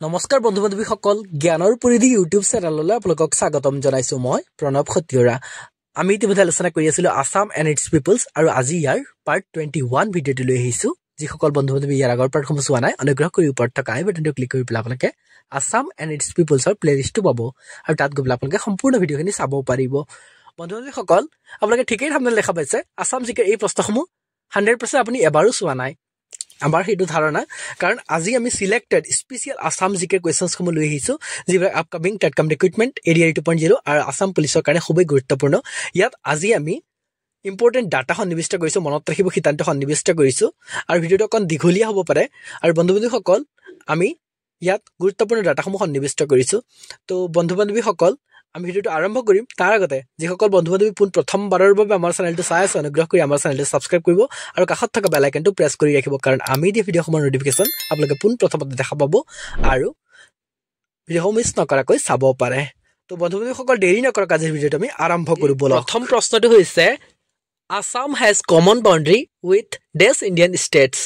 নমস্কাৰ বন্ধু বান্ধৱীসকল জ্ঞানৰ পৰিধি ইউটিউব চেনেললৈ আপোনালোকক স্বাগতম জনাইছো মই প্ৰণৱ খটিয়ৰা আমি ইতিমধ্যে আলোচনা কৰি আছিলো আসাম এণ্ড ইটস পিপলছ আৰু আজি ইয়াৰ পাৰ্ট 21 ভিডিঅ'টো লৈ আহিছো যিসকল বন্ধু বান্ধৱী ইয়াৰ আগৰ পাৰ্টসমূহ চোৱা নাই অনুগ্ৰহ কৰি ওপৰত থকা আই বাটনটো ক্লিক কৰি পেলাই আপোনালোকে আসাম এণ্ড ইটস পিপলছৰ প্লেলিষ্টটো পাব আৰু তাত গৈ পেলাই আপোনালোকে সম্পূৰ্ণ ভিডিঅ'খিনি চাব পাৰিব বন্ধু বান্ধৱীসকল আপোনালোকে ঠিকেই ধাৰণা দেখা পাইছে আসাম জিকেৰ এই প্ৰশ্নসমূহ 100% আপুনি এবাৰো চোৱা নাই আমাৰ হেতু ধাৰণা কাৰণ আজি আমি সিলেক্টেড স্পেশাল আসাম জিকে কোৱেশ্চনছ সমূহ লৈ আহিছো যিবিলাক আপকামিং টেটকম ৰিক্ৰুটমেন্ট এৰিয়া 2.0 আৰু আসাম পুলিচৰ কাৰণে খুবেই গুৰুত্বপূৰ্ণ ইয়াত আজি আমি ইম্পৰ্টেন্ট ডাটা সন্নিবিষ্ট কৰিছো মনত ৰাখিব সিদ্ধান্ত সন্নিবিষ্ট কৰিছো আৰু ভিডিঅটো অকন দীঘলীয়া হ'ব পাৰে আৰু বন্ধু-বান্ধৱীসকল আমি ইয়াত গুৰুত্বপূৰ্ণ ডাটাসমূহ সন্নিবিষ্ট কৰিছো তো বন্ধু-বান্ধৱীসকল আমি ভিডিঅটো আৰম্ভ কৰিম তাৰ আগতে যিসকল বন্ধু-বান্ধৱী পোন প্ৰথমবাৰৰ বাবে আমাৰ চেনেলটো চাই আছে অনুগ্ৰহ কৰি আমাৰ চেনেলটো সাবস্ক্ৰাইব কৰিব আৰু কাষত থকা বেল আইকনটো প্ৰেছ কৰি ৰাখিব কাৰণ আমি দি ভিডিঅ'সমূহৰ নটিফিকেশন আপোনালোকে পোন প্ৰথমতে দেখা পাব আৰু ভিডিঅ'সমূহ মিছ নকৰাকৈ চাব পাৰে তো বন্ধু-বান্ধৱীসকল দেৰি নকৰাকৈ আজিৰ ভিডিঅ'টো আমি আৰম্ভ কৰো বলক প্ৰথম প্ৰশ্নটো হৈছে Assam has common boundary with these Indian states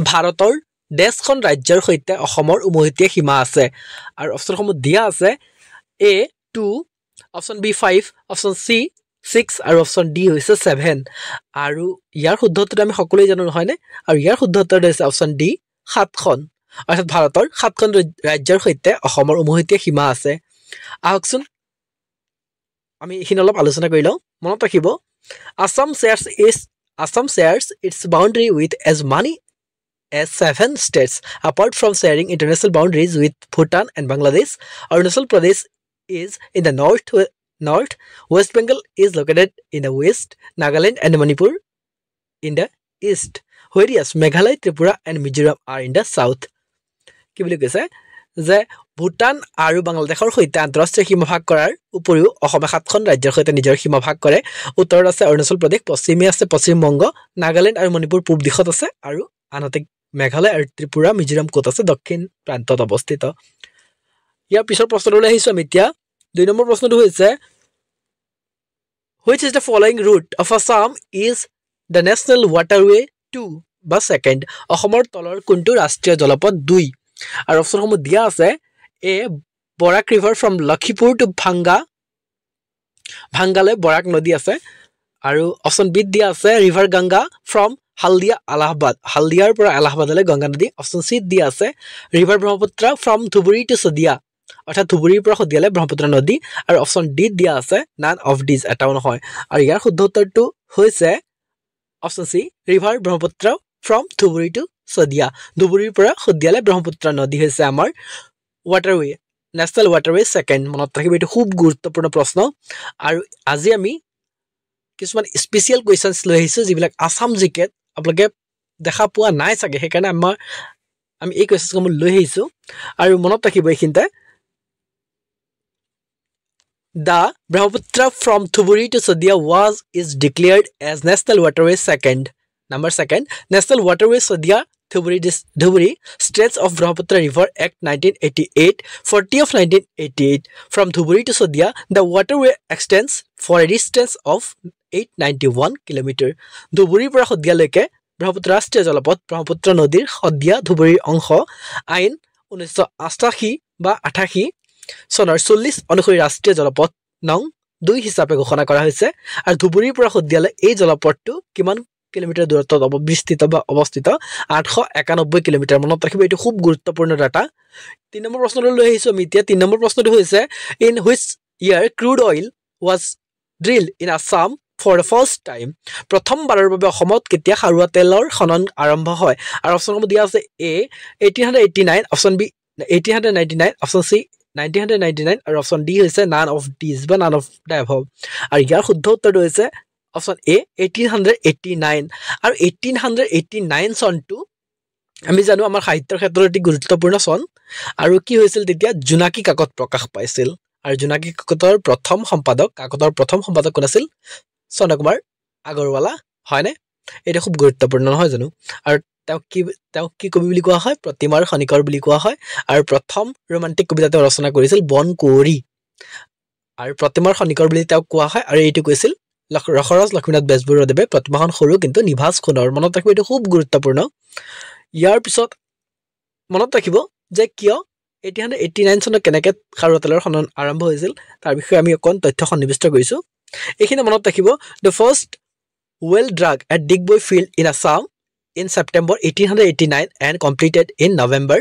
ভাৰতৰ ডেছখন ৰাজ্যৰ সৈতে অসমৰ উমৈহতীয়া সীমা আছে আৰু অপচনসমূহ দিয়া আছে এ 2 অপশন বি 5 অপশন সি 6 আৰু অপশন ডি হৈছে 7 আৰু ইয়াৰ শুদ্ধ উত্তৰ আমি সকলোৱে জানো নহয় নে আৰু ইয়াৰ শুদ্ধ উত্তৰ হৈছে অপশন ডি 7খন অৰ্থাৎ ভাৰতৰ 7খন ৰাজ্যৰ সৈতে অসমৰ উমৈহতীয়া সীমা আছে আহকচোন আমি এইখিনি অলপ আলোচনা কৰি লওঁ মনত ৰাখিব Assam shares its boundary with as many as 7 states apart from sharing international boundaries with Bhutan and Bangladesh. Arunachal Pradesh is in the north, West Bengal is located in the west, Nagaland and Manipur in the east, whereas Meghalaya, Tripura and Mizoram are in the south. কি বুলি কৈছে যে ভুটান আৰু বাংলাদেশৰ সৈতে আন্তঃৰাষ্ট্ৰীয় সীমা ভাগ কৰাৰ উপৰিও অসমে 7খন ৰাজ্যৰ সৈতে নিজৰ সীমা ভাগ কৰে উত্তৰত আছে অৰুণাচল প্ৰদেশ পশ্চিমে আছে পশ্চিম বংগ নাগালেণ্ড আৰু মণিপুৰ পূব দিশত আছে আৰু আনহাতে মেঘালয় আৰু ত্ৰিপুৰা মিজোৰাম ক'ত আছে দক্ষিণ প্ৰান্তত অৱস্থিত ইয়াৰ পিছৰ প্ৰশ্নটোলৈ আহিছো আমি এতিয়া 2 নম্বৰ প্ৰশ্নটো হৈছে which is the following route of Assam is the national waterway 2 বা সেকেন্ড অসমৰ তলৰ কোনটো ৰাষ্ট্ৰীয় জলপথ 2 আৰু অপচনসমূহ দিয়া আছে A Barak river from Lakhipur to ভাঙ্গালৈ বৰাক নদী আছে আৰু অপচন বি দিয়া আছে ৰিভাৰ গংগা ফ্ৰম হালদিয়া আলাহাবাদ হালদিয়াৰ পৰা এলাহাবাদলৈ গংগা নদী অপচন সি দিয়া আছে river Brahmaputra from Dhubri to Sadiya অৰ্থাৎ ধুবুৰীৰ পৰা সদিয়ালৈ ব্ৰহ্মপুত্ৰ নদী আৰু অপচন ডি দিয়া আছে নান অফ দিজ এটাও নহয় আৰু ইয়াৰ শুদ্ধ উত্তৰটো হৈছে option C river Brahmaputra from Dhubri to Sadiya ধুবুৰীৰ পৰা সদিয়ালৈ ব্ৰহ্মপুত্ৰ নদী হৈছে আমাৰ ৱাটাৰৱে নেশ্যনেল ৱাটাৰৱে সেকেন্ড মনত ৰাখিব এইটো খুব গুৰুত্বপূৰ্ণ প্ৰশ্ন আৰু আজি আমি কিছুমান স্পেশাল কোৱেশ্চনছ লৈ আহিছো যিবিলাক আসাম জিকেত আপোনালোকে দেখা পোৱা নাই চাগে সেইকাৰণে আমি এই কোৱেশ্চনসমূহ লৈ আহিছো আৰু মনত ৰাখিব এইখিনিতে The Brahmaputra from Thuburi to Sadia is declared as National Waterway Second. Number 2, National Waterway Sadia Thuburi Straits of Brahmaputra River Act 1988, 40 of 1988. From Thuburi to Sadia, the waterway extends for a distance of 891 km. Thuburi পৰা সদিয়ালৈকে ব্ৰহ্মপুত্ৰ ৰাষ্ট্ৰীয় জলপথ ব্ৰহ্মপুত্ৰ নদীৰ সদিয়া ধুবুৰীৰ অংশ আইন 1988 বা 88 চনৰ 40 অনুসৰি ৰাষ্ট্ৰীয় জলপথ নং 2 হিচাপে ঘোষণা কৰা হৈছে আৰু ধুবুৰীৰ পৰা সদিয়ালৈ এই জলপথটো কিমান কিলোমিটাৰ দূৰত্বত অৱস্থিত 891 কিলোমিটাৰ মনত ৰাখিব এইটো খুব গুৰুত্বপূৰ্ণ ডাটা 3 নম্বৰ প্ৰশ্নটো লৈ আহিছো আমি এতিয়া 3 নম্বৰ প্ৰশ্নটো হৈছে in which year crude oil was drilled in Assam for the first time প্ৰথমবাৰৰ বাবে অসমত কেতিয়া খাৰুৱা তেলৰ খনন আৰম্ভ হয় আৰু অপচনসমূহ দিয়া আছে এ 1889 অপচন বি 1899 অপচন সি 1999 আৰু অপচন ডি হৈছে নান অফ দিজ বা নান অফ দ্য এভভ আৰু ইয়াৰ শুদ্ধ উত্তৰটো হৈছে অপচন এ 1889 আৰু 1889 চনটো আমি জানো আমাৰ সাহিত্যৰ ক্ষেত্ৰত অতি গুৰুত্বপূৰ্ণ চন আৰু কি হৈছিল তেতিয়া জোনাকী কাকত প্ৰকাশ পাইছিল আৰু জোনাকী কাকতৰ প্ৰথম সম্পাদক কোন আছিল চন্দ্ৰকুমাৰ আগৰৱালা হয়নে এটা খুব গুৰুত্বপূৰ্ণ নহয় জানো আৰু তেওঁ কি কবি বুলি কোৱা হয় প্ৰতিমাৰ খনিকৰ বুলি কোৱা হয় আৰু প্ৰথম ৰোমান্টিক কবিতা তেওঁ ৰচনা কৰিছিল বন কুঁৱৰী আৰু প্ৰতিমাৰ খনিকৰ বুলি তেওঁ কোৱা হয় আৰু এইটো কৈছিল ৰসৰাজ লক্ষ্মীনাথ বেজবৰুৱাদেৱে প্ৰতিমাখন সৰু কিন্তু নিভাজ সোণৰ মনত ৰাখিব এইটো খুব গুৰুত্বপূৰ্ণ ইয়াৰ পিছত মনত ৰাখিব যে কিয় 1889 চনত কেনেকৈ খাৰুৱা তেলৰ খনন আৰম্ভ হৈছিল তাৰ বিষয়ে আমি অকণ তথ্য সন্নিবিষ্ট কৰিছোঁ এইখিনি মনত ৰাখিব the first well drug at Digboi field in Assam in September 1889 and completed in November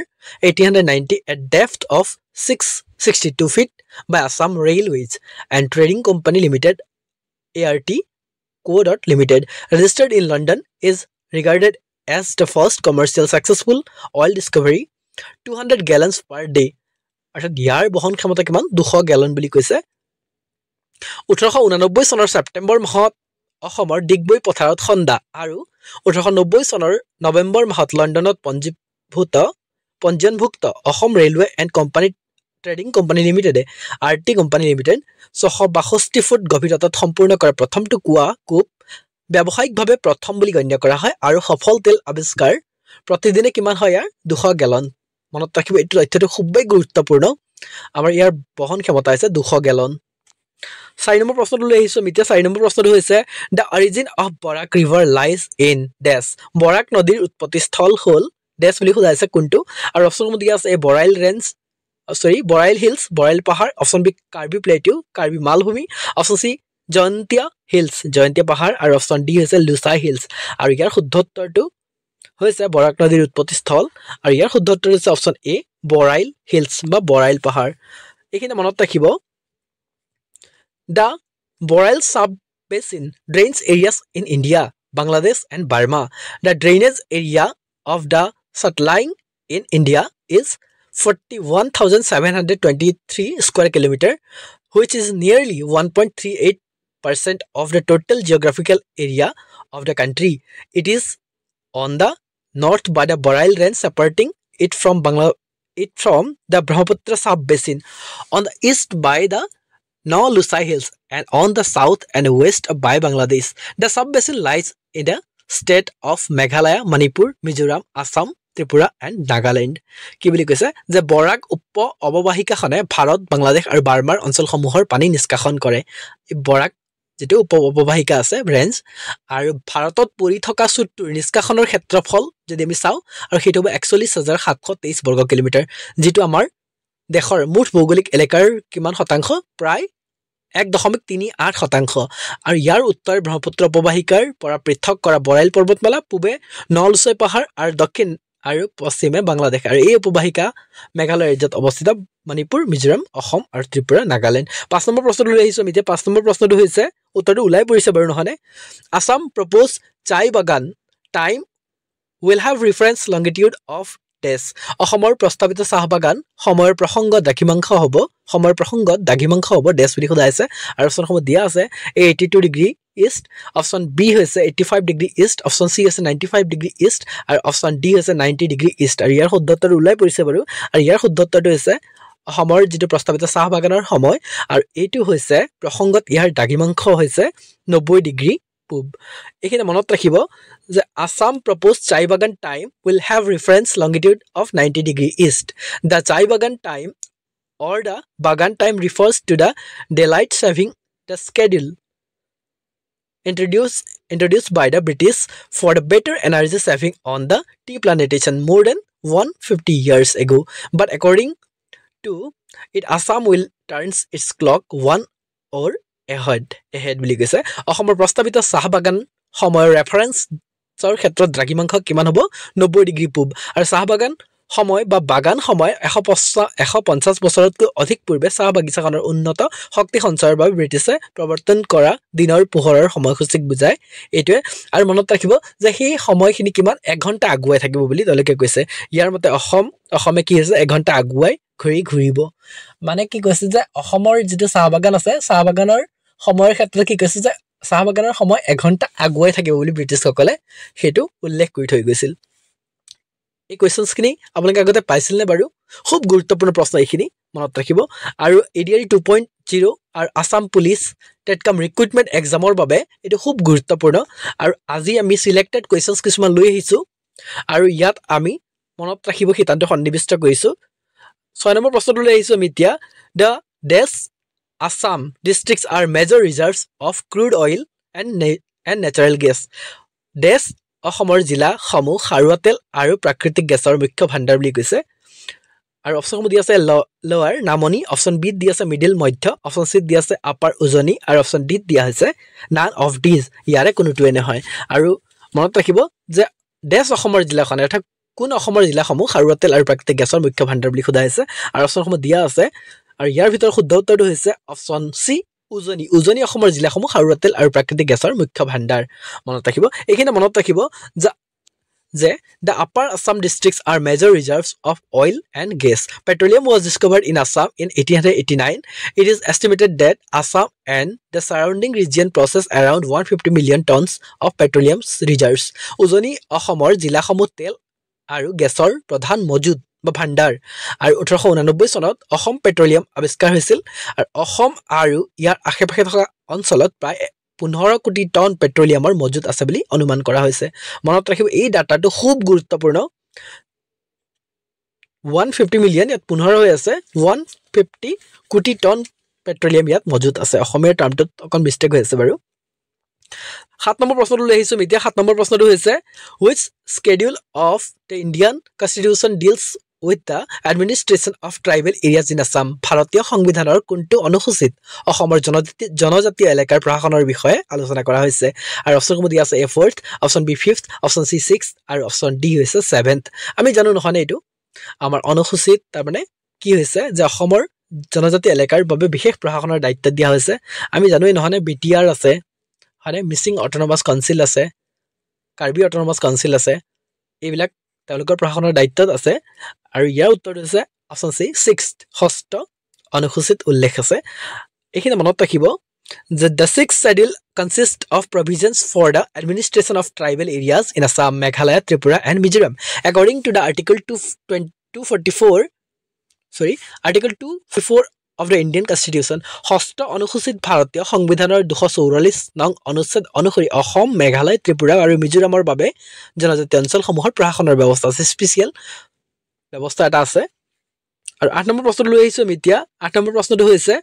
1890 at depth of 662 feet by Assam Railways and Trading Company Limited ART Co. Limited registered in London is regarded as the first commercial successful oil discovery 200 gallons per day অৰ্থাৎ ইয়াৰ বহন ক্ষমতা কিমান 200 গেলন বুলি কৈছে 1889 চনৰ ছেপ্টেম্বৰ মাহত অসমৰ ডিগবৈ পথাৰত খন্দা আৰু 1890 চনৰ নৱেম্বৰ মাহত লণ্ডনত পঞ্জীয়নভুক্ত Assam railway and company trading company লিমিটেডে আৰটি কোম্পানী লিমিটেড 662 ফুট গভীৰতাত সম্পূৰ্ণ কৰা প্ৰথমটো কুঁৱা কূপ ব্যৱসায়িকভাৱে প্ৰথম বুলি গণ্য কৰা হয় আৰু সফল তেল আৱিষ্কাৰ প্ৰতিদিনে কিমান হয় ইয়াৰ 200 গেলন মনত ৰাখিব এইটো তথ্যটো খুবেই গুৰুত্বপূৰ্ণ আমাৰ ইয়াৰ বহন ক্ষমতা আছে 200 গেলন 4 নম্বৰ প্ৰশ্নটো লৈ আহিছো মিতিয়া 4 নম্বৰ প্ৰশ্নটো হৈছে the origin of Barak river lies in dash বৰাক নদীৰ উৎপত্তি স্থল হ'ল ডেছ বুলি খোজাইছে কোনটো আৰু অপচন দিয়া আছে বৰাইল হিলছ বৰাইল পাহাৰ option B Karbi plateau Karbi মালভূমি option C Jaintia hills Jaintia পাহাৰ আৰু অপচন ডি হৈছে লুচাই হিলছ আৰু ইয়াৰ শুদ্ধ উত্তৰটো হৈছে বৰাক নদীৰ উৎপত্তি স্থল আৰু ইয়াৰ শুদ্ধ উত্তৰ হৈছে অপচন এ বৰাইল হিলছ বা বৰাইল পাহাৰ এইখিনি মনত ৰাখিব The Boreal sub-basin drains areas in India, Bangladesh and Burma. The drainage area of the Satluj in India is 41,723 square kilometer, which is nearly 1.38% of the total geographical area of the country. It is on the north by the Boreal range separating it from the Brahmaputra sub-basin, on the east by the Lusai Hills and on the south and west by Bangladesh. The sub-basin lies in the state of Meghalaya, Manipur, Mizoram, Assam, Tripura and Nagaland. কি বুলি কৈছে যে বৰাক উপ অৱবাহিকাখনে ভাৰত বাংলাদেশ আৰু বাৰ্মাৰ অঞ্চলসমূহৰ পানী নিষ্কাশন কৰে এই বৰাক যেটো উপ অৱবাহিকা আছে ৰেঞ্জ আৰু ভাৰতত পৰি থকা সুটুৰ নিষ্কাশনৰ ক্ষেত্ৰফল যদি আমি চাও আৰু সেইটো হ'ব 41723 বৰ্গ কিলোমিটাৰ যেটো আমাৰ দেশৰ মুঠ ভৌগোলিক এলেকাৰ কিমান শতাংশ প্ৰায় 1.38 শতাংশ আৰু ইয়াৰ উত্তৰ ব্ৰহ্মপুত্ৰ উপবাহিকাৰ পৰা পৃথক কৰা বৰাইল পৰ্বতমালা পূবে নলছৈ পাহাৰ আৰু দক্ষিণ আৰু পশ্চিমে বাংলাদেশ আৰু এই উপবাহিকা মেঘালয় ৰাজ্যত অৱস্থিত মণিপুৰ মিজোৰাম অসম আৰু ত্ৰিপুৰা নাগালেণ্ড 5 নম্বৰ প্ৰশ্নটো লৈ আহিছো এতিয়া 5 নম্বৰ প্ৰশ্নটো হৈছে উত্তৰটো উলাই পৰিছে বাৰু নহনে আসাম প্ৰপ'জ চাই বাগান time will have reference longitude of dash অসমৰ প্ৰস্তাৱিত চাহ বাগান সময়ৰ প্ৰসংগত দাগিমাংশ হ'ব ডেছ বুলি খোদা আছে আৰু অপচনসমূহ দিয়া আছে 82 ডিগ্ৰী ইষ্ট অপচন বি হৈছে 85 ডিগ্ৰী ইষ্ট অপচন সি হৈছে 95 ডিগ্ৰী ইষ্ট আৰু অপচন ডি হৈছে 90 ডিগ্ৰী ইষ্ট আৰু ইয়াৰ শুদ্ধ উত্তৰ উলাই পৰিছে বাৰু আৰু ইয়াৰ শুদ্ধ উত্তৰটো হৈছে অসমৰ যেটো প্ৰস্তাৱিত চাহ বাগানৰ সময় আৰু এইটো হৈছে প্ৰসংগত ইয়াৰ দাগিমাংশ হৈছে 90 ডিগ্ৰী পূব এখানে মনত ৰাখিব যে Assam proposed chai bagan time will have reference longitude of 90 degree east. The chai bagan time or the bagan time refers to the daylight saving the schedule introduced by the British for the better energy saving on the tea plantation more than 150 years ago. But according to it, Assam will turns its clock 1 hour ahead বুলি কৈছে অসমৰ প্ৰস্তাৱিত চাহ বাগান সময়ৰ reference সৰ ক্ষেত্ৰত দ্ৰাগিমাংশ কিমান হ'ব 90 ডিগ্ৰী পূব আৰু চাহ বাগান সময় বা বাগান সময় 150 বছৰতকৈ অধিক পূৰ্বে চাহ বাগিচাখনৰ উন্নত শক্তি সঞ্চয়ৰ বাবে ব্ৰিটিছে প্ৰৱৰ্তন কৰা দিনৰ পোহৰৰ সময়সূচীক বুজায় এইটোৱে আৰু মনত ৰাখিব যে সেই সময়খিনি কিমান 1 ঘণ্টা আগুৱাই থাকিব বুলি দলকে কৈছে ইয়াৰ মতে অসমে কি হৈছে 1 ঘণ্টা আগুৱাই ঘূৰিব মানে কি কৈছে যে অসমৰ যেটো চাহ বাগান আছে চাহ বাগানৰ সময়ৰ ক্ষেত্ৰত কি কৈছে যে চাহ বাগানৰ সময় 1 ঘণ্টা আগুৱাই থাকিব বুলি ব্ৰিটিছ সকলে হেতু উল্লেখ কৰি থৈ গৈছিল এই কোৱেশ্চনছখিনি আপোনালোকে আগতে পাইছিল নে বাৰু খুব গুৰুত্বপূৰ্ণ প্ৰশ্ন এইখিনি মনত ৰাখিব আৰু এডিআৰই 2.0 আৰু আসাম পুলিচ টেটকাম ৰিক্ৰুটমেন্ট এক্সামৰ বাবে এটো খুব গুৰুত্বপূৰ্ণ আৰু আজি আমি সিলেক্টেড কোৱেশ্চনছ কিছুমান লৈ আহিছো আৰু ইয়াত আমি মনত ৰাখিব হিতান্ত সন্নিবিষ্ট কৰিছো 6 নম্বৰ প্ৰশ্নটো লৈ আহিছো আমি এতিয়া the dash Assam districts are major reserves of crude oil and natural gas. Dash অসমৰ জিলা সমূহ খাৰুৱা তেল আৰু প্ৰাকৃতিক গেছৰ মুখ্য ভাণ্ডাৰ বুলি কৈছে আৰু অপশ্যনসমূহ দি আছে লোৱাৰ নামনি, অপশ্যন বি দি আছে মিডিল মধ্য, অপশ্যন চি দি আছে আপাৰ উজনি, আৰু অপশ্যন ডি দিয়া হৈছে নান অফ দিজ, ইয়াৰে কোনোটোৱে নহয়। আৰু মনত ৰাখিব যে ডেছ অসমৰ জিলাখন অৰ্থাৎ কোন অসমৰ জিলাসমূহ খাৰুৱা তেল আৰু প্ৰাকৃতিক গেছৰ মুখ্য ভাণ্ডাৰ বুলি সোধা হৈছে, আৰু অপশ্যনসমূহ দিয়া আছে। আৰু ইয়াৰ ভিতৰত শুদ্ধ উত্তৰটো হৈছে অপশ্যন চি উজনি। উজনি অসমৰ জিলাসমূহ খাৰুৱা তেল আৰু প্ৰাকৃতিক গেছৰ মুখ্য ভাণ্ডাৰ। মনত ৰাখিব, এইখিনি মনত ৰাখিব যে the upper Assam districts are major reserves of oil and gas. Petroleum was discovered in Assam in 1889. It is estimated that Assam and the surrounding region process around 150 million tons of petroleum reserves. উজনি অসমৰ জিলাসমূহ তেল আৰু গেছৰ প্ৰধান মজুদ বা ভাণ্ডাৰ। আৰু 1889 চনত অসম পেট্ৰলিয়াম আৱিষ্কাৰ হৈছিল, আৰু অসম আৰু ইয়াৰ আশে পাশে থকা অঞ্চলত প্ৰায় 15 কোটি টন পেট্ৰলিয়ামৰ মজুদ আছে বুলি অনুমান কৰা হৈছে। মনত ৰাখিব এই ডাটাটো খুব গুৰুত্বপূৰ্ণ। 150 মিলিয়ন, ইয়াত 15 হৈ আছে, 150 কোটি টন পেট্ৰলিয়াম ইয়াত মজুদ আছে। অসমীয়া টাৰ্মটোত অকণ মিষ্টেক হৈ আছে বাৰু। 7 নম্বৰ প্ৰশ্নটো লৈ আহিছোঁ এতিয়া। 7 নম্বৰ প্ৰশ্নটো হৈছে which schedule of the Indian Constitution deals with the administration of tribal areas in Assam? ভাৰতীয় সংবিধানৰ কোনটো অনুসূচিত অসমৰ জনজাতীয় এলেকাৰ প্ৰশাসনৰ বিষয়ে আলোচনা কৰা হৈছে? আৰু অপশ্যনসমূহ দিয়া আছে A4th, option B 5th, option C 6th, আৰু অপশ্যন ডি হৈছে 7th। আমি জানো নহয়নে এইটো আমাৰ অনুসূচিত, তাৰমানে কি হৈছে যে অসমৰ জনজাতীয় এলেকাৰ বাবে বিশেষ প্ৰশাসনৰ দায়িত্ব দিয়া হৈছে। আমি জানোৱেই নহয়নে BTR আছে, হয়নে, মিচিং অট'নমাছ কাউন্সিল আছে, কাৰ্বি অট'নমাছ কাউন্সিল আছে, এইবিলাক তেওঁলোকৰ প্ৰশাসনৰ দায়িত্বত আছে। আৰু ইয়াৰ উত্তৰটো হৈছে অপশ্যন চি 6th, 6ষ্ঠ অনুসূচিত উল্লেখ আছে। এইখিনি মনত ৰাখিব যে the 6th schedule consists of provisions for the administration of tribal areas in Assam, Meghalaya, Tripura and Mizoram. According to the Article 244 of the Indian Constitution, 6ষ্ঠ অনুসূচিত ভাৰতীয় সংবিধানৰ 244 নং অনুচ্ছেদ অনুসৰি অসম, মেঘালয়, ত্ৰিপুৰা আৰু মিজোৰামৰ বাবে জনজাতীয় অঞ্চলসমূহৰ প্ৰশাসনৰ ব্যৱস্থা আছে, স্পেচিয়েল ব্যৱস্থা এটা আছে। আৰু 8 নম্বৰ প্ৰশ্নটো লৈ আহিছোঁ আমি এতিয়া। 8 নম্বৰ প্ৰশ্নটো হৈছে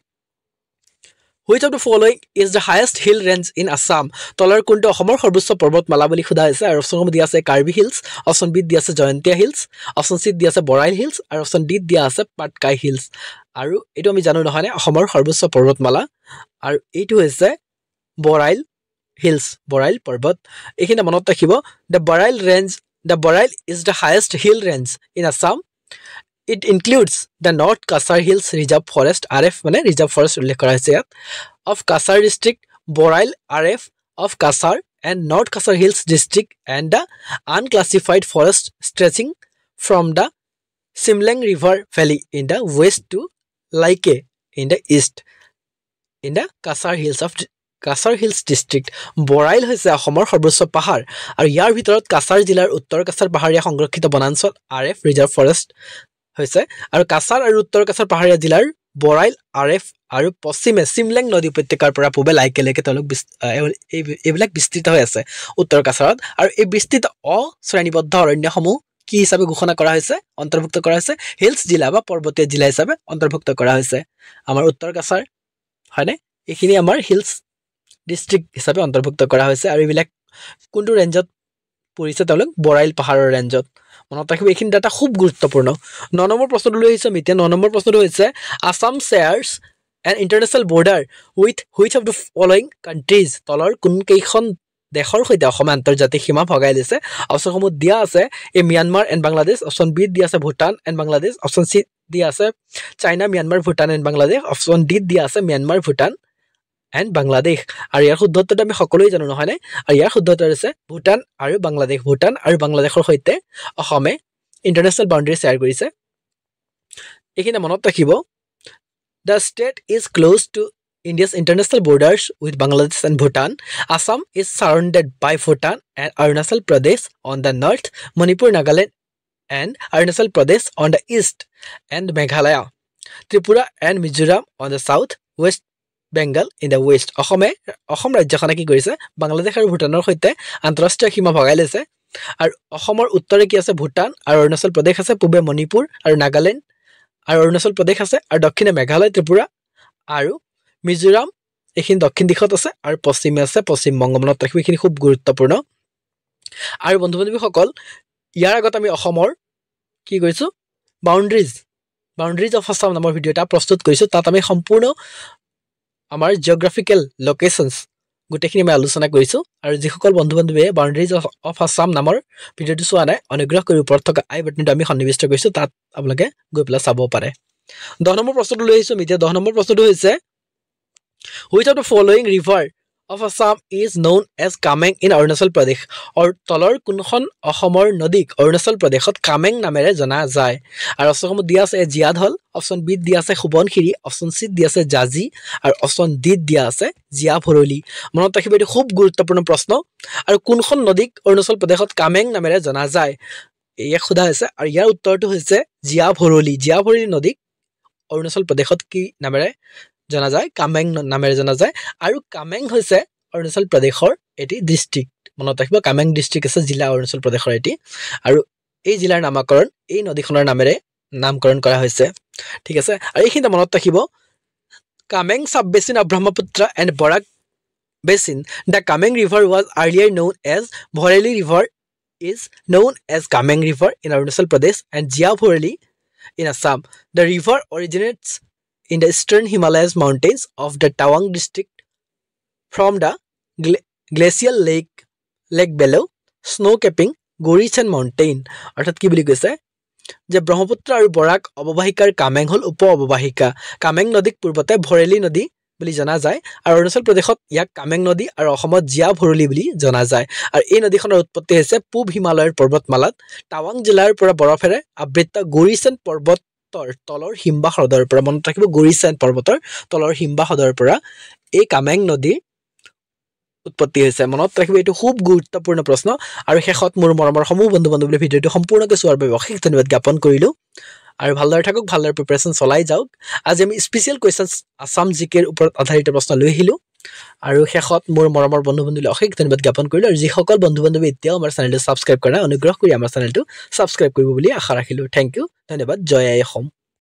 which of the following is the highest hill range in Assam? তলৰ কোনটো অসমৰ সৰ্বোচ্চ পৰ্বতমালা বুলি সোধা হৈছে? আৰু অপশ্যনসমূহ দিয়া আছে কাৰ্বি হিলছ, অপশ্যন বি দিয়া আছে জয়ন্তীয়া হিলছ, অপশ্যন চি দিয়া আছে বৰাইল হিলছ, আৰু অপশ্যন ডি দিয়া আছে পাটকাই হিলছ। আৰু এইটো আমি জানো নহয়নে অসমৰ সৰ্বোচ্চ পৰ্বতমালা, আৰু এইটো হৈছে বৰাইল হিলছ, বৰাইল পৰ্বত। এইখিনি মনত ৰাখিব the Borail is the highest hill range in Assam. It includes the North Kasar Hills Reserve Forest, RF মানে Reserve Forest উল্লেখ কৰা হৈছে ইয়াত, of Kasar District, Borail RF of Kasar and North Kasar Hills District, and the unclassified forest stretching from the Simleng River Valley in the west to Laike in the east in the Kasar Hills District. Barail হৈছে অসমৰ সৰ্বোচ্চ পাহাৰ, আৰু ইয়াৰ ভিতৰত কাছাৰ জিলাৰ উত্তৰ কাছাৰ পাহাৰীয়া সংৰক্ষিত বনাঞ্চল RF Reserve Forest হৈছে, আৰু কাছাৰ আৰু উত্তৰ কাছাৰ পাহাৰীয়া জিলাৰ বৰাইল RF আৰু পশ্চিমে চিমলেং নদী উপত্যকাৰ পৰা পূবে লাইকেলৈকে তেওঁলোক এইবিলাক বিস্তৃত হৈ আছে উত্তৰ কাছাৰত। আৰু এই বিস্তৃত অশ্ৰেণীবদ্ধ অৰণ্যসমূহ কি হিচাপে ঘোষণা কৰা হৈছে, অন্তৰ্ভুক্ত কৰা হৈছে? হিলছ জিলা বা পৰ্বতীয় জিলা হিচাপে অন্তৰ্ভুক্ত কৰা হৈছে আমাৰ উত্তৰ কাছাৰ, হয়নে? এইখিনি আমাৰ হিলছ ডিষ্ট্ৰিক্ট হিচাপে অন্তৰ্ভুক্ত কৰা হৈছে, আৰু এইবিলাক কোনটো ৰেঞ্জত পৰিছে? তেওঁলোক বৰাইল পাহাৰৰ ৰেঞ্জত। মনত ৰাখিব এইখিনি ডাটা খুব গুৰুত্বপূৰ্ণ। 9 নম্বৰ প্ৰশ্নটো লৈ আহিছোঁ আমি এতিয়া। 9 নম্বৰ প্ৰশ্নটো হৈছে Assam shares N international border with which of the following countries? তলৰ কোনকেইখন দেশৰ সৈতে অসমে আন্তৰ্জাতিক সীমা ভগাই দিছে? অপশ্যনসমূহ দিয়া আছে Myanmar and Bangladesh, option B দিয়া আছে Bhutan and Bangladesh, option C দিয়া আছে China, Myanmar, Bhutan and Bangladesh, option D দিয়া আছে ম্যানমাৰ, ভূটান এণ্ড বাংলাদেশ। আৰু ইয়াৰ শুদ্ধ উত্তৰটো আমি সকলোৱে জানো নহয়নে? আৰু ইয়াৰ শুদ্ধ উত্তৰ হৈছে ভূটান আৰু বাংলাদেশ। ভূটান আৰু বাংলাদেশৰ সৈতে অসমে ইণ্টাৰনেশ্যনেল বাউণ্ডেৰী শ্বেয়াৰ কৰিছে। এইখিনি মনত ৰাখিব the state is close to India's international borders with Bangladesh and Bhutan. Assam is surrounded by Bhutan and Arunachal Pradesh on the north, Manipur, Nagaland and Arunachal Pradesh on the east, and Meghalaya, Tripura and Mizoram on the south, West Bengal in the west. Assam ৰাজ্যখনে কি কৰিছে? বাংলাদেশ আৰু ভূটানৰ সৈতে আন্তঃৰাষ্ট্ৰীয় সীমা ভগাই লৈছে। আৰু অসমৰ উত্তৰে কি আছে? ভূটান আৰু অৰুণাচল প্ৰদেশ আছে, পূবে মণিপুৰ আৰু নাগালেণ্ড আৰু অৰুণাচল প্ৰদেশ আছে, আৰু দক্ষিণে মেঘালয়, ত্ৰিপুৰা আৰু মিজোৰাম, এইখিনি দক্ষিণ দিশত আছে, আৰু পশ্চিমে আছে পশ্চিমবংগ। মনত ৰাখিব এইখিনি খুব গুৰুত্বপূৰ্ণ। আৰু বন্ধু বান্ধৱীসকল, ইয়াৰ আগত আমি অসমৰ কি কৰিছোঁ? বাউণ্ডেৰীজ বাউণ্ডাৰীজ অফ আছাম নামৰ ভিডিঅ' এটা প্ৰস্তুত কৰিছোঁ তাত আমি সম্পূৰ্ণ আমাৰ জিঅ'গ্ৰাফিকেল লোকেশ্যনছ গোটেইখিনি আমি আলোচনা কৰিছোঁ আৰু যিসকল বন্ধু বান্ধৱীয়ে বাউণ্ডাৰীজ অফ আছাম নামৰ ভিডিঅ'টো চোৱা নাই অনুগ্ৰহ কৰি ওপৰত থকা আই বাটনটো আমি সন্নিৱিষ্ট কৰিছোঁ তাত আপোনালোকে গৈ পেলাই চাব পাৰে 10 নম্বৰ প্ৰশ্নটো লৈ আহিছোঁ এতিয়া 10 নম্বৰ প্ৰশ্নটো হৈছে which of the following river of Assam is known as Kameng in Arunachal Pradesh or তলৰ কোনখন অসমৰ নদীক অৰুণাচল প্ৰদেশত কামেং নামেৰে জনা যায় আৰু অপচনসমূহ দিয়া আছে জিয়াধল অপচন বি দিয়া আছে সুবনখিৰি অপচন চি দিয়া আছে জাজি আৰু অপচন ডি দিয়া আছে জিয়া ভৰলি মনত ৰাখিব এটো খুব গুৰুত্বপূৰ্ণ প্ৰশ্ন আৰু কোনখন নদীক অৰুণাচল প্ৰদেশত কামেং নামেৰে জনা যায় এই খুদা হৈছে আৰু ইয়াৰ উত্তৰটো হৈছে জিয়া ভৰলি নদীক অৰুণাচল প্ৰদেশত কি নামেৰে জনা যায় কামেং নামেৰে জনা যায় আৰু কামেং হৈছে অৰুণাচল প্ৰদেশৰ এটি ডিস্ট্ৰিক্ট মনত ৰাখিব কামেং ডিস্ট্ৰিক্ট আছে জিলা অৰুণাচল প্ৰদেশৰ এটি আৰু এই জিলাৰ নামকৰণ এই নদীখনৰ নামেৰে নামকৰণ কৰা হৈছে ঠিক আছে আৰু এইখিনি মনত ৰাখিব Kameng sub basin of Brahmaputra and Barak basin the Kameng river was earlier known as Bhoreli river is known as Kameng river in Arunachal Pradesh and Jia Bhoreli in Assam the river originates in the eastern Himalayas mountains of the Tawang district from the glacial lake below snow capping Gorishan mountain অর্থাৎ কি বুলি কৈছে যে ব্ৰহ্মপুত্ৰ আৰু বৰাক অৱবাহিকাৰ কামেং হল উপ অৱবাহিকা কামেং নদীক পূৰ্বতে ভৰেলি নদী বুলি জনা যায় আৰু অৰুণাচল প্ৰদেশত ইয়াক কামেং নদী আৰু অসমত জিয়া ভৰলি বুলি জনা যায় আৰু এই নদীখনৰ উৎপত্তি হৈছে পূব হিমালয়ৰ পৰ্বতমালাত টাৱাং জিলাৰ পৰা বৰফেৰে আবৃত গৰিচান পৰ্বতৰ তলৰ হিমবাহ হ্ৰদৰ পৰা মনত ৰাখিব গৰিচান পৰ্বতৰ তলৰ হিমবাহ হ্ৰদৰ পৰা এই কামেং নদী উৎপত্তি হৈছে মনত ৰাখিব এটো খুব গুৰুত্বপূৰ্ণ প্ৰশ্ন আৰু শেষত মোৰ মৰমৰ সমূহ বন্ধু বান্ধৱীৰ ভিডিঅটো সম্পূৰ্ণকৈ চোৱাৰ বাবে অশেষ ধন্যবাদ জ্ঞাপন কৰিলো আৰু ভালদৰে থাকক ভালদৰে প্ৰিপাৰেচন চলাই যাওক আজি আমি স্পেশাল কোৱেশ্চনছ আসাম জিকেৰ ওপৰত আধাৰিত প্ৰশ্ন লৈ আহিলো আৰু শেষত মোৰ মৰমৰ বন্ধু বান্ধৱীলৈ অশেষ ধন্যবাদ জ্ঞাপন কৰিলো আৰু যিসকল বন্ধু বান্ধৱী এতিয়াও আমাৰ চেনেলটো সাবস্ক্ৰাইব কৰা নাই অনুগ্ৰহ কৰি আমাৰ চেনেলটো সাবস্ক্ৰাইব কৰিব বুলি আশা ৰাখিলো থ্যাংক ইউ ধন্যবাদ জয় আই অসম